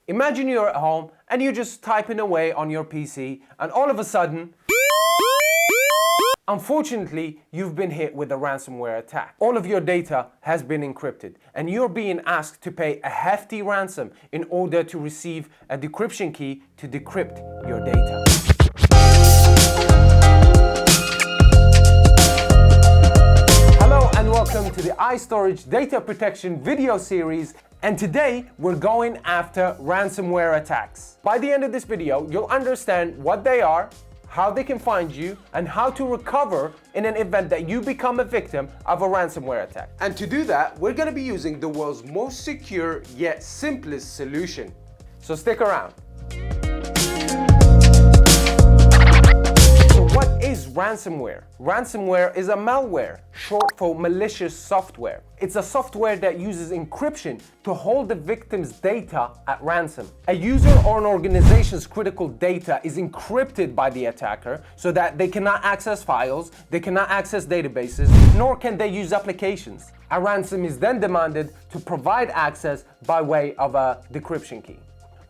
Imagine you're at home and you're just typing away on your PC and all of a sudden, unfortunately, you've been hit with a ransomware attack. All of your data has been encrypted and you're being asked to pay a hefty ransom in order to receive a decryption key to decrypt your data. Hello and welcome to the iStorage data protection video series. And today we're going after ransomware attacks. By the end of this video, you'll understand what they are, how they can find you, and how to recover in an event that you become a victim of a ransomware attack. And to do that, we're going to be using the world's most secure yet simplest solution. So stick around. So what is ransomware? Ransomware is a malware, short for malicious software. It's a software that uses encryption to hold the victim's data at ransom. A user or an organization's critical data is encrypted by the attacker so that they cannot access files, they cannot access databases, nor can they use applications. A ransom is then demanded to provide access by way of a decryption key.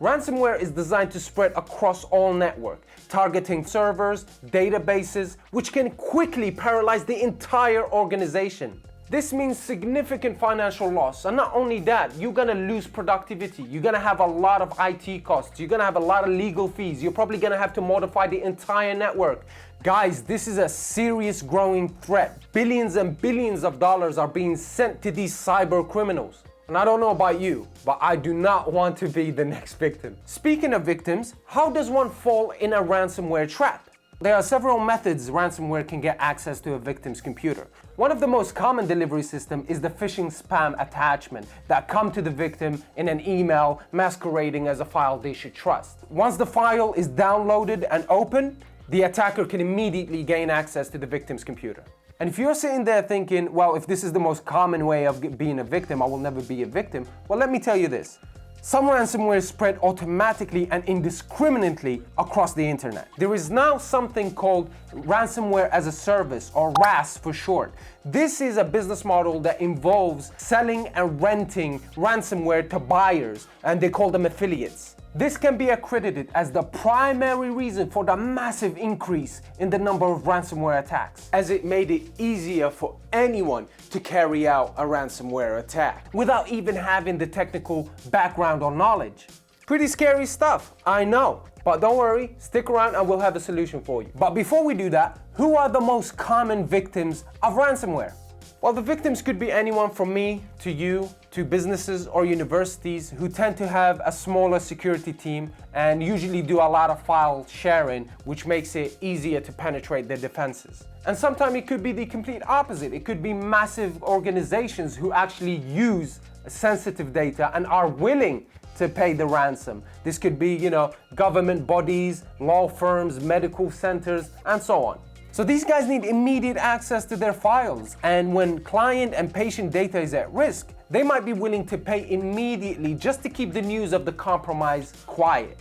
Ransomware is designed to spread across all network, targeting servers, databases, which can quickly paralyze the entire organization. This means significant financial loss, and not only that, you're gonna lose productivity, you're gonna have a lot of IT costs, you're gonna have a lot of legal fees, you're probably gonna have to modify the entire network. Guys, this is a serious growing threat. Billions and billions of dollars are being sent to these cyber criminals. And I don't know about you, but I do not want to be the next victim. Speaking of victims, how does one fall in a ransomware trap? There are several methods ransomware can get access to a victim's computer. One of the most common delivery systems is the phishing spam attachment that come to the victim in an email masquerading as a file they should trust. Once the file is downloaded and opened, the attacker can immediately gain access to the victim's computer. And if you're sitting there thinking, well, if this is the most common way of being a victim, I will never be a victim. Well, let me tell you this. Some ransomware spread automatically and indiscriminately across the internet. There is now something called ransomware as a service, or RaaS for short. This is a business model that involves selling and renting ransomware to buyers, and they call them affiliates. This can be accredited as the primary reason for the massive increase in the number of ransomware attacks, as it made it easier for anyone to carry out a ransomware attack without even having the technical background or knowledge. Pretty scary stuff, I know, but don't worry, stick around and we'll have a solution for you. But before we do that, who are the most common victims of ransomware? Well, the victims could be anyone from me to you to businesses or universities who tend to have a smaller security team and usually do a lot of file sharing, which makes it easier to penetrate their defenses. And sometimes it could be the complete opposite. It could be massive organizations who actually use sensitive data and are willing to pay the ransom. This could be, government bodies, law firms, medical centers, and so on. So these guys need immediate access to their files, and when client and patient data is at risk, they might be willing to pay immediately just to keep the news of the compromise quiet.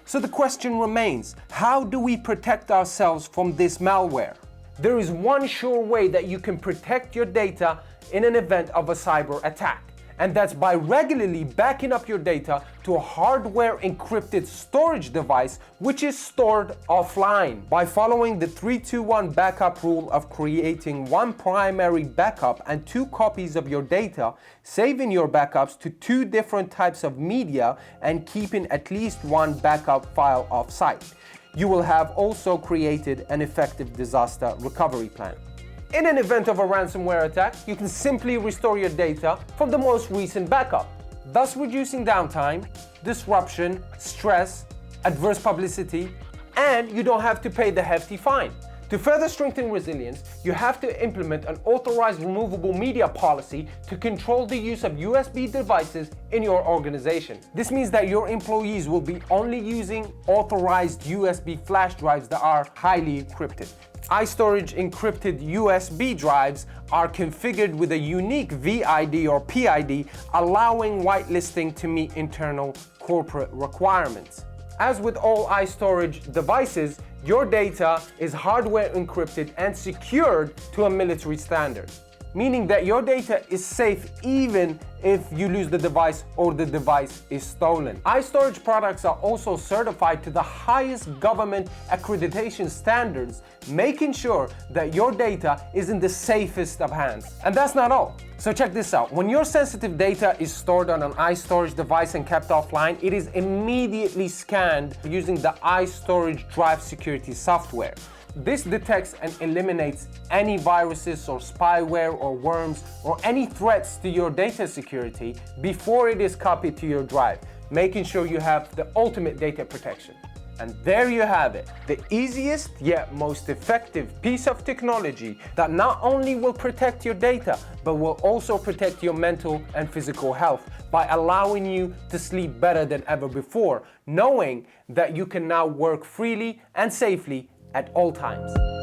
So the question remains, how do we protect ourselves from this malware? There is one sure way that you can protect your data in an event of a cyber attack. And that's by regularly backing up your data to a hardware encrypted storage device which is stored offline. By following the 3-2-1 backup rule of creating one primary backup and 2 copies of your data, saving your backups to 2 different types of media, and keeping at least 1 backup file off-site, you will have also created an effective disaster recovery plan. In an event of a ransomware attack, you can simply restore your data from the most recent backup, thus reducing downtime, disruption, stress, adverse publicity, and you don't have to pay the hefty fine. To further strengthen resilience, you have to implement an authorized removable media policy to control the use of USB devices in your organization. This means that your employees will be only using authorized USB flash drives that are highly encrypted. iStorage encrypted USB drives are configured with a unique VID or PID, allowing whitelisting to meet internal corporate requirements. As with all iStorage devices, your data is hardware encrypted and secured to a military standard. meaning that your data is safe even if you lose the device or the device is stolen. iStorage products are also certified to the highest government accreditation standards, making sure that your data is in the safest of hands. And that's not all. So check this out. When your sensitive data is stored on an iStorage device and kept offline, it is immediately scanned using the iStorage Drive Security software. This detects and eliminates any viruses or spyware or worms or any threats to your data security before it is copied to your drive, making sure you have the ultimate data protection. And there you have it, the easiest yet most effective piece of technology that not only will protect your data, but will also protect your mental and physical health by allowing you to sleep better than ever before, knowing that you can now work freely and safely at all times.